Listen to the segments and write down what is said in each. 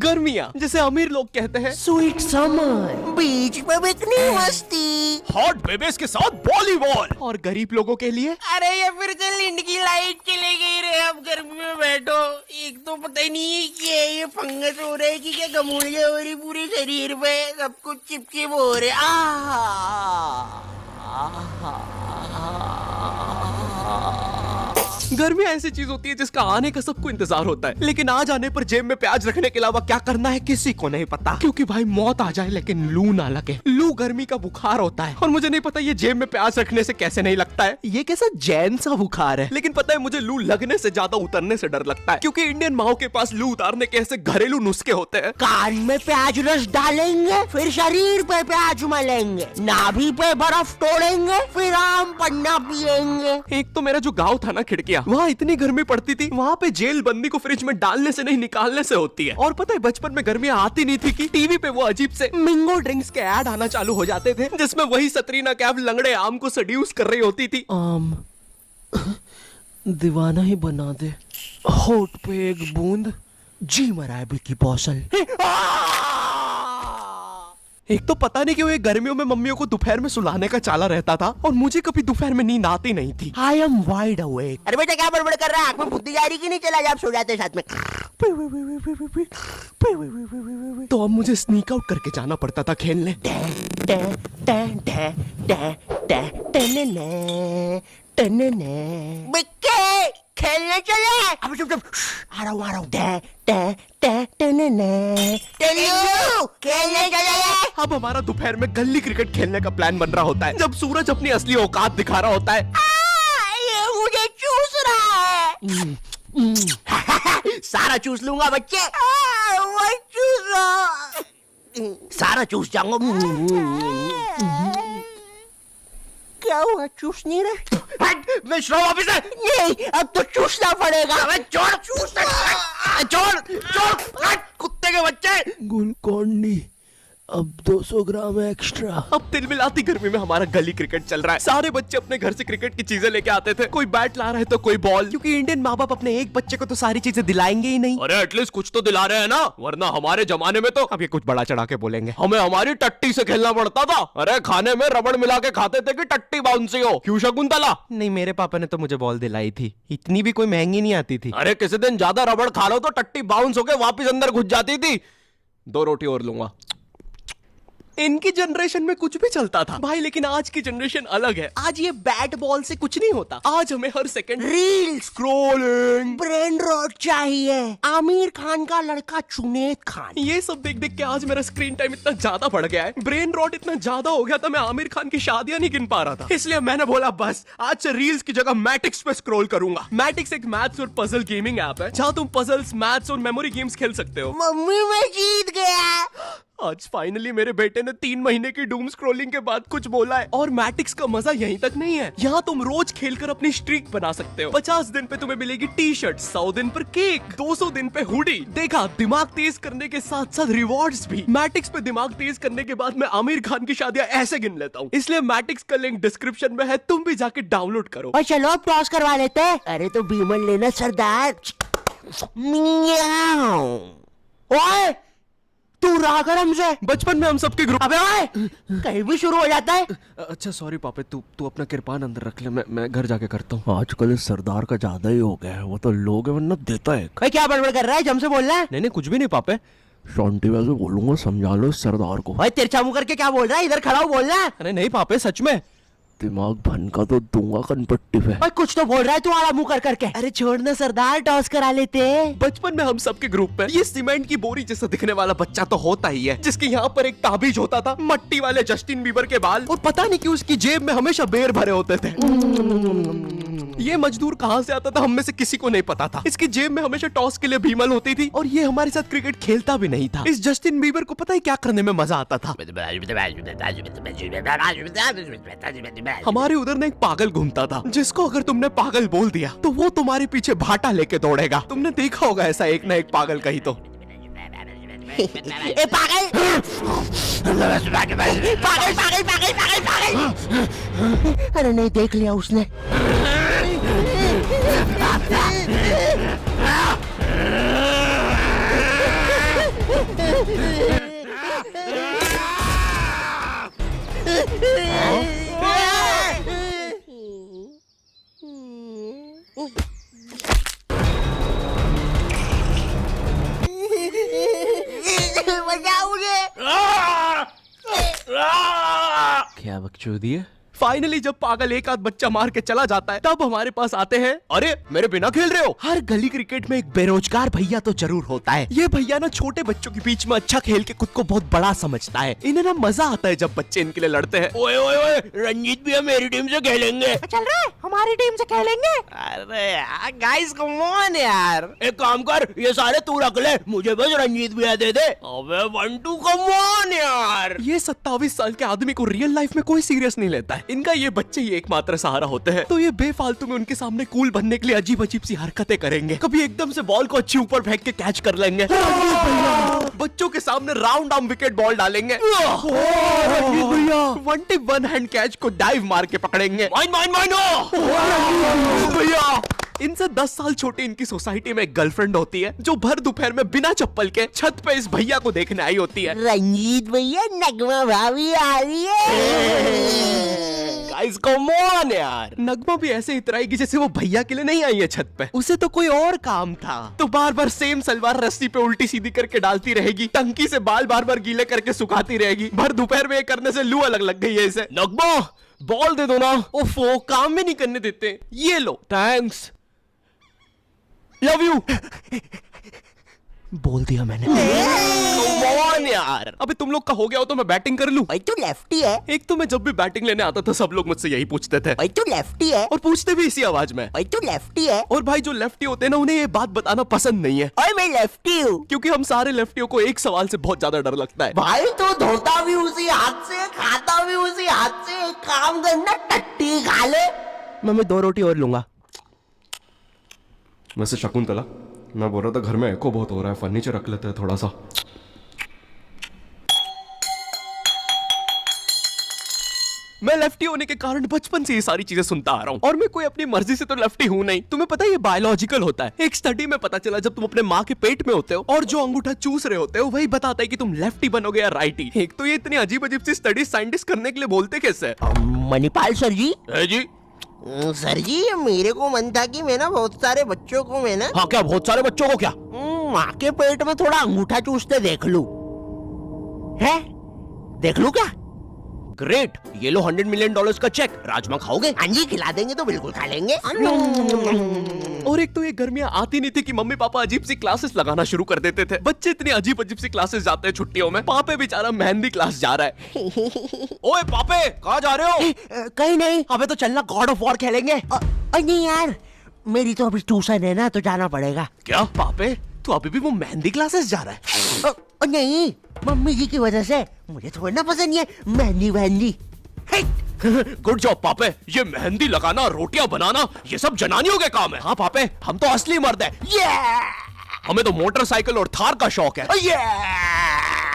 गर्मियाँ जिसे अमीर लोग कहते हैं स्वीट समर, बीच पे बिकनी मस्ती, हॉट बेबीज के साथ वॉलीबॉल, और गरीब लोगों के लिए अरे ये फिर से लिंड की लाइट चली गई रे। अब गर्मी में बैठो, एक तो पता ही नहीं है कि ये फंगस हो रहा है कि क्या गमूलिया हो रही पूरे शरीर पे, सब कुछ चिपचिप हो रहे। गर्मी ऐसी चीज होती है जिसका आने का सबको इंतजार होता है, लेकिन आ जाने पर जेब में प्याज रखने के अलावा क्या करना है किसी को नहीं पता। क्योंकि भाई मौत आ जाए लेकिन लू ना लगे। लू गर्मी का बुखार होता है और मुझे नहीं पता ये जेब में प्याज रखने से कैसे नहीं लगता है। ये कैसा जैन सा बुखार है। लेकिन पता है मुझे लू लगने से ज्यादा उतरने से डर लगता है, क्योंकि इंडियन माओ के पास लू उतारने के ऐसे घरेलू नुस्खे होते हैं। कान में प्याज रस डालेंगे, फिर शरीर पे प्याज मलेंगे, नाभि पे बर्फ तोड़ेंगे, फिर आम पन्ना पिएंगे। एक तो मेरा जो गांव था ना खिड़किया, वहाँ इतनी गर्मी पड़ती थी, वहाँ पे जेल बंदी को फ्रिज में डालने से नहीं निकालने से होती है। और पता है बचपन में गर्मियाँ आती नहीं थी कि टीवी पे वो अजीब से मिंगो ड्रिंक्स के ऐड आना चालू हो जाते थे, जिसमें वही सतरीना कैफ लंगड़े आम को सड्यूस कर रही होती थी। आम दीवाना ही बना दे, होठ पे एक बूंद, जी मरा है की पौसल। एक तो पता नहीं क्यों ये गर्मियों में मम्मियों को दोपहर में सुलाने का चाला रहता था और मुझे कभी दोपहर में नींद आती नहीं थी। I am wide awake। अरे बेटा क्या बड़बड़ कर रहा है, आँख में बुद्धि जा रही कि नहीं? चला जा, आप सो जाते साथ में। तो अब मुझे स्नीक आउट करके जाना पड़ता था खेलने। बिक्के खेलने चले। अब चुप चुप, आ रहा हूँ। खेलने चले। अब हमारा दोपहर में गली क्रिकेट खेलने का प्लान बन रहा होता है, जब सूरज अपनी असली औकात दिखा रहा होता है। ये मुझे चूस रहा है। सारा चूस लूंगा बच्चे। वो चूसो, सारा चूस जाऊंगा। क्या हुआ, चूस नहीं रहे? मैं श्रम ऑफिस है। नहीं, अब तो चूसना पड़ेगा। छोड़ कुत्ते के बच्चे। गुलकोंडी अब 200 ग्राम एक्स्ट्रा। अब तिलमिलाती गर्मी में हमारा गली क्रिकेट चल रहा है। सारे बच्चे अपने घर से क्रिकेट की चीजें लेके आते थे, कोई बैट ला रहा है तो कोई बॉल, क्योंकि इंडियन माँ बाप अपने एक बच्चे को तो सारी चीजें दिलाएंगे ही नहीं। अरे एटलीस्ट कुछ तो दिला रहे हैं ना, वरना हमारे जमाने में तो, अब ये कुछ बड़ा चढ़ा के बोलेंगे, हमें हमारी टट्टी से खेलना पड़ता था। अरे खाने में रबड़ मिला के खाते थे कि टट्टी बाउंसी हो। क्यों शकुंतला? नहीं, मेरे पापा ने तो मुझे बॉल दिलाई थी, इतनी भी कोई महंगी नहीं आती थी। अरे किसी दिन ज्यादा रबड़ खा लो तो टट्टी बाउंस होके वापिस अंदर घुस जाती थी। 2 रोटी और लूंगा। इनकी जनरेशन में कुछ भी चलता था भाई, लेकिन आज की जनरेशन अलग है। आज ये बैट बॉल से कुछ नहीं होता। आज हमें हर second reel scrolling, brain rot चाहिए। आमिर खान का लड़का जुनैद खान, ये सब देख देख के आज मेरा स्क्रीन टाइम इतना ज्यादा बढ़ गया है, ब्रेन रॉट इतना ज्यादा हो गया था, मैं आमिर खान की शादियां नहीं गिन पा रहा था। इसलिए मैंने बोला बस आज से रील्स की जगह मैटिक्स पे स्क्रॉल करूंगा। मैटिक्स एक मैथ्स और पजल गेमिंग ऐप है, जहाँ तुम पजल्स, मैथ्स और मेमोरी गेम्स खेल सकते हो। मम्मी मैं जीत गया। आज फाइनली मेरे बेटे ने 3 महीने की डूम स्क्रॉलिंग के बाद कुछ बोला है। और मैटिक्स का मजा यहीं तक नहीं है, यहाँ तुम रोज खेलकर अपनी स्ट्रीक बना सकते हो। 50 दिन पे तुम्हें मिलेगी टी शर्ट, 100 दिन पर केक, 200 दिन पे हुडी। देखा, दिमाग तेज करने के साथ साथ रिवॉर्ड्स भी। मैटिक्स पे दिमाग तेज करने के बाद मैं आमिर खान की शादियां ऐसे गिन लेता हूँ। इसलिए मैटिक्स का लिंक डिस्क्रिप्शन में है, तुम भी जाके डाउनलोड करो। और चलो अब टॉस करवा लेते हैं। अरे तो बीमल लेना सरदार। ओए तू रहा कर हमसे, बचपन में हम सबके ग्रुप। अबे ओए, कहीं भी शुरू हो जाता है। अच्छा सॉरी पापा, तू अपना किरपान अंदर रख ले, मैं घर जाके करता हूँ। आजकल इस सरदार का ज्यादा ही हो गया है, वो तो लोग है वरना देता है। भाई क्या बड़बड़ कर रहा है, हमसे बोल रहा है? नहीं कुछ भी नहीं पापा, शांति वैसे बोलूंगा, समझा लो इस सरदार को। भाई तिरछा मुंह करके क्या बोल रहा है, इधर खड़ा हो बोल रहा है। अरे नहीं पापा सच में, दिमाग भनका तो दूंगा कनपट्टी पे। भाई कुछ तो बोल रहा है तू आड़ा मुंह कर करके। अरे छोड़ना सरदार, टॉस करा लेते। बचपन में हम सबके ग्रुप में ये सीमेंट की बोरी जैसा दिखने वाला बच्चा तो होता ही है, जिसके यहाँ पर एक ताबीज होता था, मट्टी वाले जस्टिन बीबर के बाल, और पता नहीं क्यों उसकी जेब में हमेशा बेर भरे होते थे। ये मजदूर कहाँ से आता था हम में से किसी को नहीं पता था। इसकी जेब में हमेशा टॉस के लिए भीमल होती थी, और ये हमारे साथ क्रिकेट खेलता भी नहीं था। इस जस्टिन बीबर को पता है क्या करने में मजा आता था? हमारे उधर ना एक पागल घूमता था, जिसको अगर तुमने पागल बोल दिया तो वो तुम्हारे पीछे भाटा लेके दौड़ेगा। तुमने देखा होगा ऐसा एक ना एक पागल कहीं तो। ए पागल पागल पागल पागल पागल पागल। अरे नहीं, देख लिया उसने। बचाओ मुझे। क्या बकचोदी है। फाइनली जब पागल एक आध बच्चा मार के चला जाता है तब हमारे पास आते हैं। अरे मेरे बिना खेल रहे हो। हर गली क्रिकेट में एक बेरोजगार भैया तो जरूर होता है। ये भैया ना छोटे बच्चों के बीच में अच्छा खेल के खुद को बहुत बड़ा समझता है। इन्हें ना मजा आता है जब बच्चे इनके लिए लड़ते हैं। ओए ओए ओए, रंजीत भैया मेरी टीम से खेलेंगे। चल रहा है, हमारी टीम से खेलेंगे। अरे यार गाइस कम ऑन यार। एक काम कर, ये सारे तू रख ले, मुझे बस रंजीत भैया दे दे। अबे बंटू कम ऑन यार। ये 27 साल के आदमी को रियल लाइफ में कोई सीरियस नहीं लेता है। इनका ये बच्चे ही एकमात्र सहारा होते हैं, तो ये बेफालतू में उनके सामने कूल बनने के लिए अजीब अजीब सी हरकतें करेंगे। कभी एकदम से बॉल को अच्छी ऊपर फेंक के कैच कर लेंगे। बच्चों के सामने राउंड आर्म विकेट बॉल डालेंगे। One tip one hand catch को डाइव मार के पकड़ेंगे। भैया इनसे 10 साल छोटी इनकी सोसाइटी में एक गर्लफ्रेंड होती है जो भर दोपहर में बिना चप्पल के छत पे इस भैया को देखने आई होती है। रंजीत भैया नगमा भाभी आ रही है। गाइस कम ऑन यार। नगमा भी ऐसे इतराएगी जैसे वो भैया के लिए नहीं आई है छत पे, उसे तो कोई और काम था। तो बार बार सेम सलवार रस्सी पे उल्टी सीधी करके डालती रहेगी, टंकी से बाल बार बार गीले करके सुखाती रहेगी। भर दोपहर में ये करने से लू अलग लग गई है इसे। नगमा बॉल दे दो ना। ओफो काम भी नहीं करने देते। ये लो थैंक्स, लव यू। बोल दिया मैंने। Come on यार। अबे तुम लोग का हो गया हो तो मैं बैटिंग कर लूं। भाई तू लेफ्टी है। एक तो मैं जब भी बैटिंग लेने आता था सब लोग मुझसे यही पूछते थे। भाई तू लेफ्टी है। और पूछते भी इसी आवाज में। भाई तू लेफ्टी है। और भाई जो लेफ्टी होते हैं ना उन्हें ये बात बताना पसंद नहीं है। और मैं लेफ्टी हूँ। क्योंकि हम सारे लेफ्टियों को एक सवाल से बहुत ज्यादा डर लगता है। भाई तो धोता भी उसी हाथ से, खाता भी उसी हाथ से। एक काम करना टट्टी खा ले। मैं 2 रोटी और लूंगा। वैसे शकुंतला मैं बोल रहा था घर में एको बहुत हो रहा है, फर्नीचर रख लेते हैं थोड़ा सा। मैं लेफ्टी होने के कारण बचपन से ये सारी चीजें सुनता आ रहा हूँ, और मैं कोई अपनी मर्जी से तो लेफ्टी हूँ नहीं। तुम्हें पता है ये बायोलॉजिकल होता है। एक स्टडी में पता चला जब तुम अपने माँ के पेट में होते हो और जो अंगूठा चूस रहे होते हो वही बताता है कि तुम लेफ्टी बनोगे या राइटी। एक तो ये इतनी अजीब अजीब सी स्टडी साइंटिस्ट करने के लिए बोलते कैसे? मणिपाल सर जी। है जी सर जी मेरे को मन था कि मैं ना बहुत सारे बच्चों को मैं ना। हाँ क्या बहुत सारे बच्चों को क्या? माँ के पेट में थोड़ा अंगूठा चूसते देख लूं। है देख लूं क्या? ग्रेट, ये लो $100 मिलियन का चेक। राजमा खाओगे? हाँ जी खिला देंगे तो बिल्कुल खा लेंगे। और एक तो ये गर्मियां आती नहीं थी कि मम्मी पापा अजीब सी क्लासेस लगाना शुरू कर देते थे। बच्चे इतनी अजीब अजीब सी क्लासेस जाते हैं छुट्टियों में। पापे बेचारा मेहंदी क्लास जा रहा है। ओए पापे कहाँ जा रहे हो? कहीं नहीं। अबे तो चलना गॉड ऑफ वॉर खेलेंगे। नहीं यार मेरी तो अभी ट्यूशन है ना तो जाना पड़ेगा। क्या पापे तू अभी भी वो मेहंदी क्लासेस जा रहा है? नहीं मम्मी जी की वजह से। मुझे थोड़ा ना पसंद है मेहंदी वहंदी। गुड जॉब पापे। ये मेहंदी लगाना रोटियां बनाना ये सब जनानियों के काम है। हाँ पापे हम तो असली मर्द है। हमें तो मोटरसाइकिल और थार का शौक है।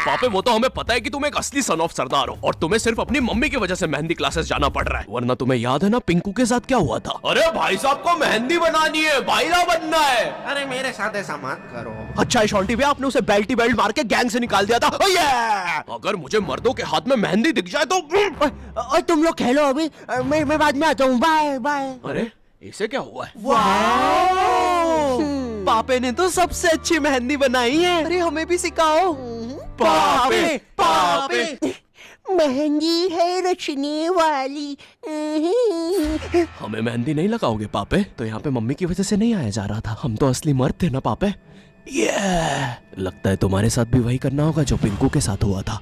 पापे वो तो हमें पता है कि तुम एक असली सन ऑफ सरदार हो और तुम्हें सिर्फ अपनी मम्मी की वजह से मेहंदी क्लासेस जाना पड़ रहा है। वरना तुम्हें याद है ना पिंकू के साथ क्या हुआ था? अरे भाई साहब को मेहंदी बनानी है, भाईला बनना है। अरे मेरे साथ ऐसा मत करो। अच्छा शॉन्टी भैया आपने उसे बेल्टी बेल्ट मार के गैंग से निकाल दिया था। अगर मुझे मर्दों के हाथ में मेहंदी दिख जाए तो तुम लोग खेलो अभी, मैं बाद में आता हूँ। Bye bye. अरे इसे क्या हुआ है? पापे ने तो सबसे अच्छी मेहंदी बनाई है। अरे हमें भी सिखाओ। पापे पापे मेहंदी है रचने वाली। हमें मेहंदी नहीं लगाओगे पापे? तो यहाँ पे मम्मी की वजह से नहीं आया जा रहा था। हम तो असली मर्द थे ना पापे। लगता है तुम्हारे साथ भी वही करना होगा जो पिंकू के साथ हुआ था।